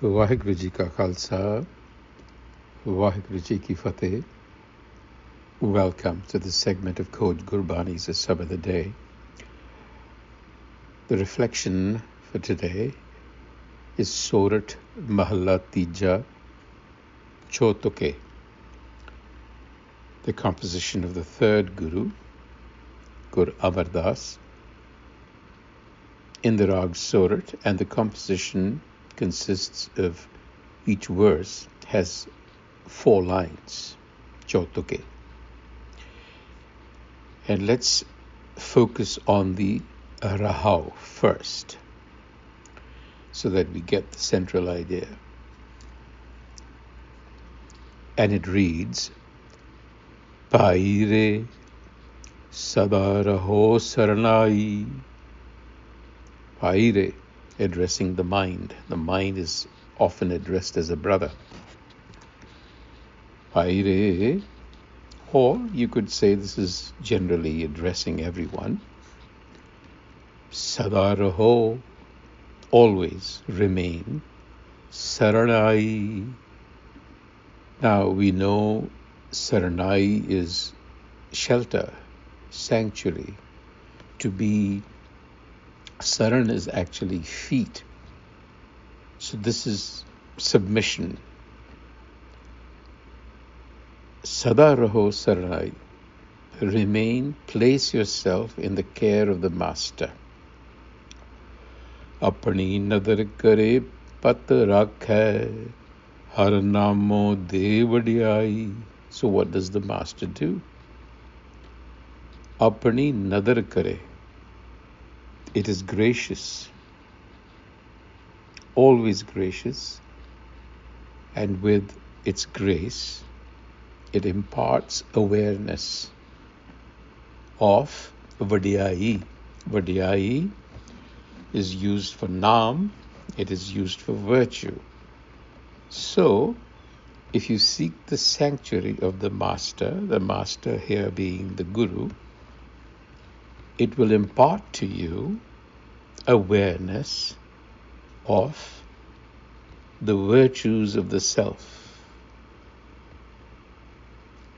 ਵਾਹਿਗੁਰੂ ਜੀ ਕਾ ਖਾਲਸਾ, ਵਾਹਿਗੁਰੂ ਜੀ ਕੀ ਫਤਿਹ. Welcome to this segment of Code Gurbani's a-sabad-a-day. The reflection for today is Sorat Mahalla Tija Chotuke, the composition of the third Guru, Gur Amar Das, in the Rag Sorat, and the composition consists of each verse has 4 lines, Chotuke. And let's focus on the Rahau first, so that we get the central idea. And it reads, Paire Sadaraho Saranai. Paire, addressing the mind. The mind is often addressed as a brother. Paire, or you could say this is generally addressing everyone. Sadaraho, always remain. Saranai. Now we know Saranai is shelter, sanctuary. To be Saran is actually feet. So this is submission. Sadaraho Saranai. Remain, place yourself in the care of the Master. Apani nadar kare pat rakhe har namo devadiyai. So what does the Master do? Apani nadar kare. It is gracious, always gracious, and with its grace, it imparts awareness of Vadiyai. Vadiyai is used for Nam, it is used for virtue. So, if you seek the sanctuary of the Master here being the Guru, it will impart to you awareness of the virtues of the self.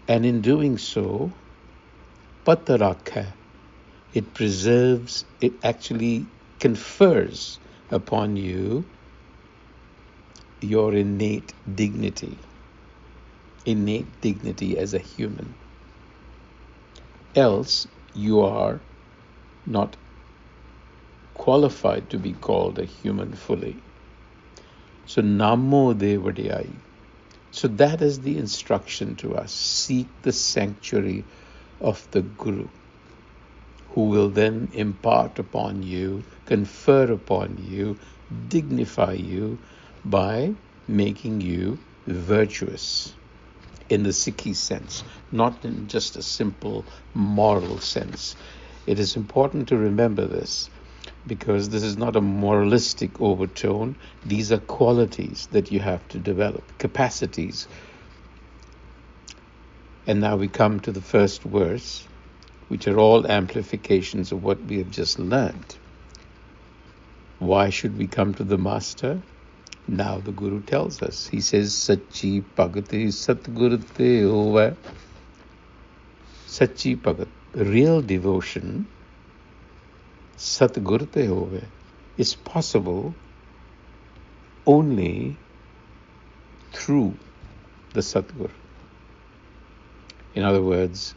And in doing so, patarakha, it preserves, it actually confers upon you your innate dignity as a human. Else, you are not qualified to be called a human fully. So, Namo Devadiyai. So that is the instruction to us. Seek the sanctuary of the Guru, who will then impart upon you, confer upon you, dignify you by making you virtuous in the Sikhi sense, not in just a simple moral sense. It is important to remember this, because this is not a moralistic overtone. These are qualities that you have to develop, capacities. And now we come to the first verse, which are all amplifications of what we have just learned. Why should we come to the Master? Now the Guru tells us. He says, Sachi Bhagat Satgur Hovai. Sachi Bhagat, real devotion, Satgur Hovai, is possible only through the Satgur. In other words,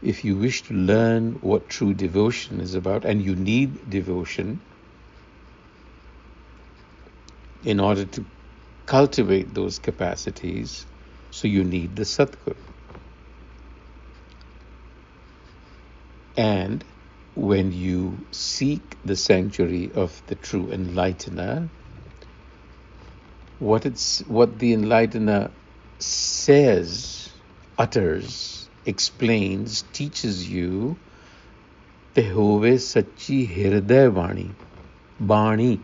if you wish to learn what true devotion is about, and you need devotion in order to cultivate those capacities, so you need the Satgur. And when you seek the sanctuary of the true enlightener, what the enlightener says, utters, explains, teaches you, te Hovai Sachi Hirday Vani. Bani.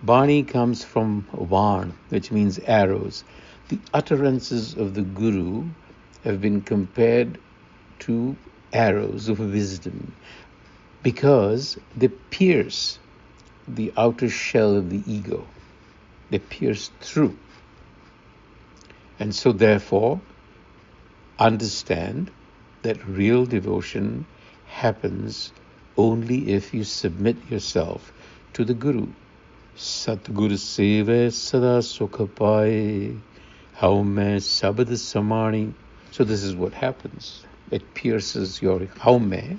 Bani comes from Van, which means arrows. The utterances of the Guru have been compared to arrows of wisdom, because they pierce the outer shell of the ego. They pierce through. And so therefore, understand that real devotion happens only if you submit yourself to the Guru. Satgur seve sada sukha paaye, Hovai a-sabad-a-day. So this is what happens. It pierces your Hovai,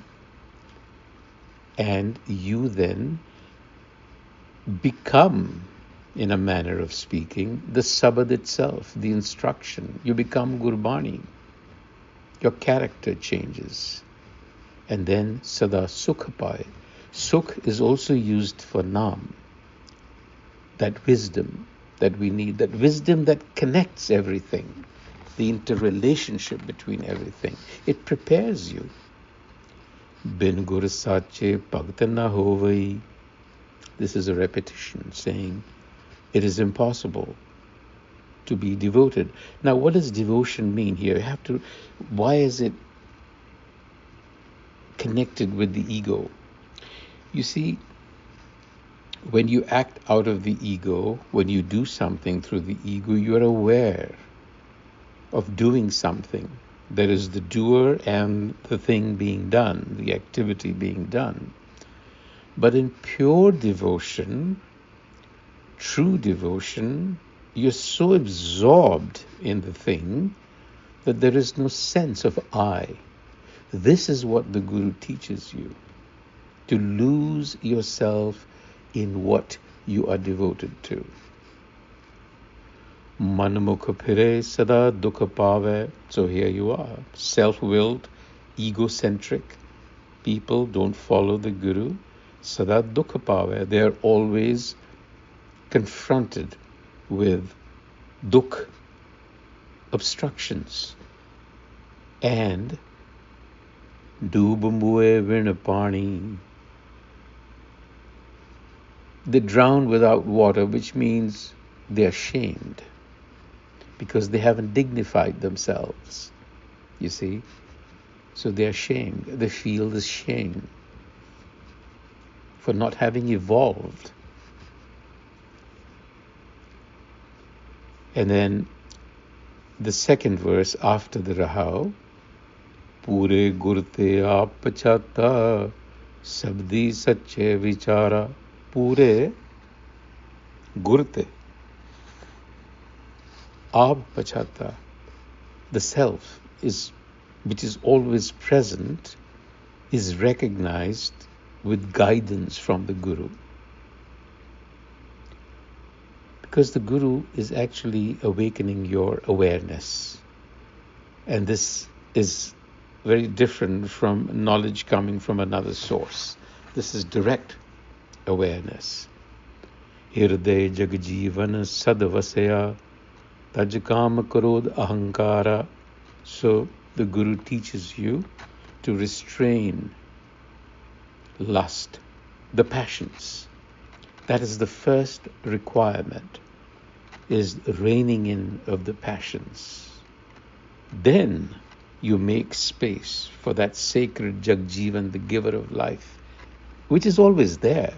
and you then become, in a manner of speaking, the Sabad itself, the instruction. You become Gurbani. Your character changes. And then Sada Sukha Paaye. Sukh is also used for Nam. That wisdom that we need, that wisdom that connects everything, the interrelationship between everything. It prepares you. Bin Gur Sachi Bhagat Hovai. This is a repetition saying it is impossible to be devoted. Now, what does devotion mean here? You have to. Why is it connected with the ego? You see, when you act out of the ego, when you do something through the ego, you are aware of doing something. There is the doer and the thing being done, the activity being done. But in pure devotion, true devotion, you're so absorbed in the thing that there is no sense of I. This is what the Guru teaches you, to lose yourself in what you are devoted to. Manmukha phire sada dukha pave. So here you are, self-willed, egocentric people don't follow the Guru. Sada dukha pave. They are always confronted with dukh, obstructions, and dubambue vinapani. They drown without water, which means they are shamed because they haven't dignified themselves, you see. So they are shamed. They feel the shame for not having evolved. And then the second verse after the Rahau, Pure gurte aap pachata, sabdi sache vichara. Pure gurte aap pachata. The self is, which is always present, is recognized with guidance from the Guru. Because the Guru is actually awakening your awareness. And this is very different from knowledge coming from another source. This is direct awareness. Hirday jagjivan sadvasaya tajkam karod ahankara. So the Guru teaches you to restrain lust, the passions. That is the first requirement, is reining in of the passions. Then you make space for that sacred Jagjivan, the giver of life, which is always there.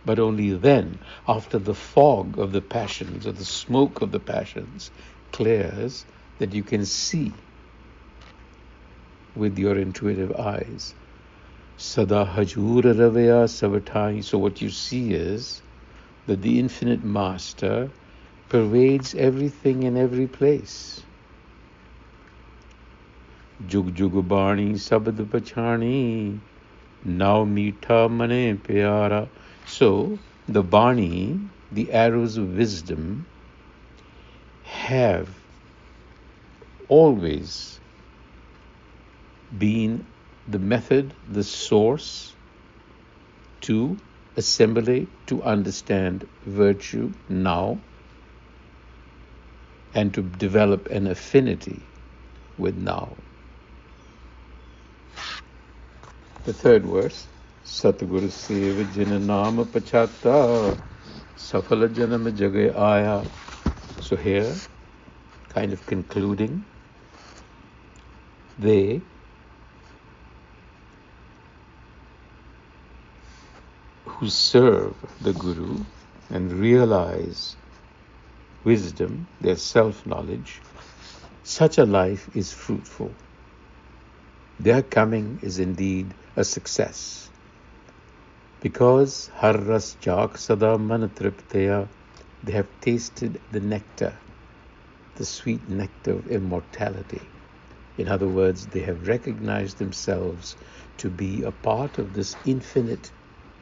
But only then, after the fog of the passions or the smoke of the passions clears, that you can see with your intuitive eyes. Sada hajur ravaya savatai. So what you see is that the infinite master pervades everything in every place. Jug jug bani sabad pachani, now meetha mane pyara. So the Bani, the arrows of wisdom, have always been the method, the source to assimilate, to understand virtue now, and to develop an affinity with now. The third verse, Satguru Seva Jina Nama Pachata Safala Janama Jagay Aya. So here, kind of concluding, they who serve the Guru and realize wisdom, their self-knowledge, such a life is fruitful. Their coming is indeed a success. Because har ras jak sada man triptaya, they have tasted the nectar, the sweet nectar of immortality. In other words, they have recognized themselves to be a part of this infinite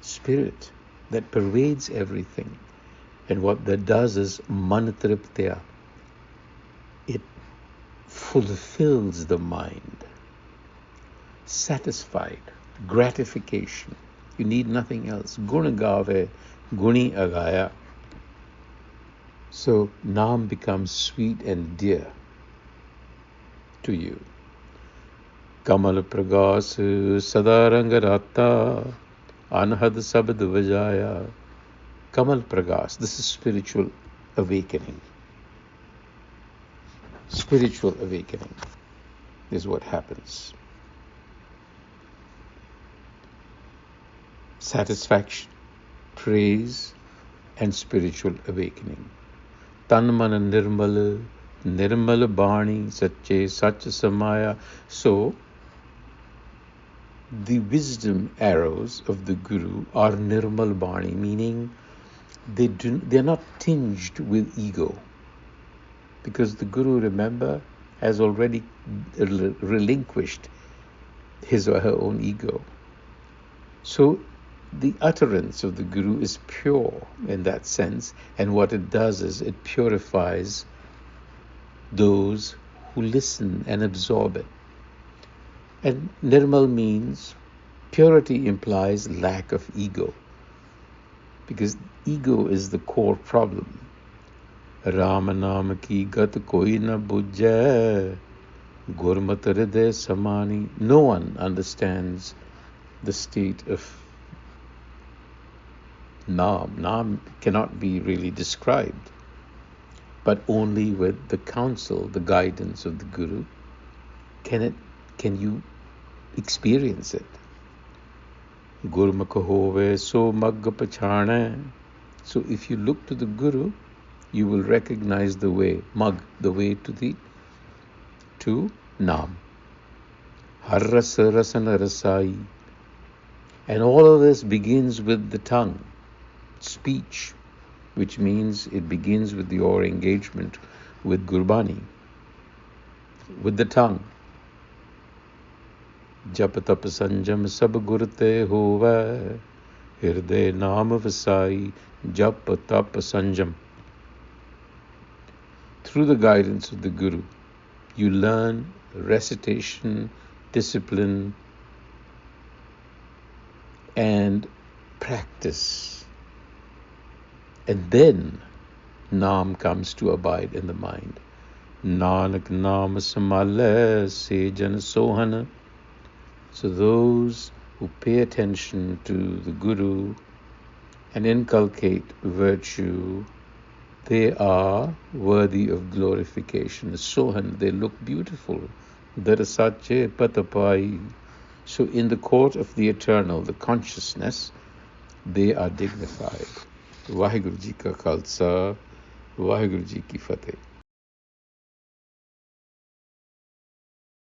spirit that pervades everything. And what that does is manatriptya. It fulfills the mind. Satisfied, gratification. You need nothing else. Guna gave, guni agaya. So Naam becomes sweet and dear to you. Kamal pragas sadaranga anhad sabad vajaya. Kamal pragas, this is spiritual awakening. Spiritual awakening is what happens. Satisfaction, praise, and spiritual awakening. Tan man nirmal, nirmal bani, sache sach samaya. So, the wisdom arrows of the Guru are nirmal bani, meaning they're not tinged with ego. Because the Guru, remember, has already relinquished his or her own ego. So, the utterance of the Guru is pure in that sense, and what it does is it purifies those who listen and absorb it. And nirmal means purity implies lack of ego, because ego is the core problem. Rama naam ki gat koi na bujjai, gurmat hriday samani. No one understands the state of Naam. Naam cannot be really described, but only with the counsel, the guidance of the Guru can you experience it. Gurmukh hove so mag pachane. So if you look to the Guru, you will recognize the way, mag, the way to Naam. Har rasa rasana rasai. And all of this begins with the tongue. Speech, which means it begins with your engagement with Gurbani, with the tongue. Jap tap sanjam sab gurte hovai, hirde naam vasai, jap tap sanjam. Through the guidance of the Guru, you learn recitation, discipline, and practice. And then Naam comes to abide in the mind. Nanak Naam Samale Se Jan Sohana. So those who pay attention to the Guru and inculcate virtue, they are worthy of glorification. Sohan, they look beautiful. Sachi Bhagat. So in the court of the eternal, the consciousness, they are dignified. Vaheguru Ji ka Khalsa, Vaheguru Ji ki Fateh.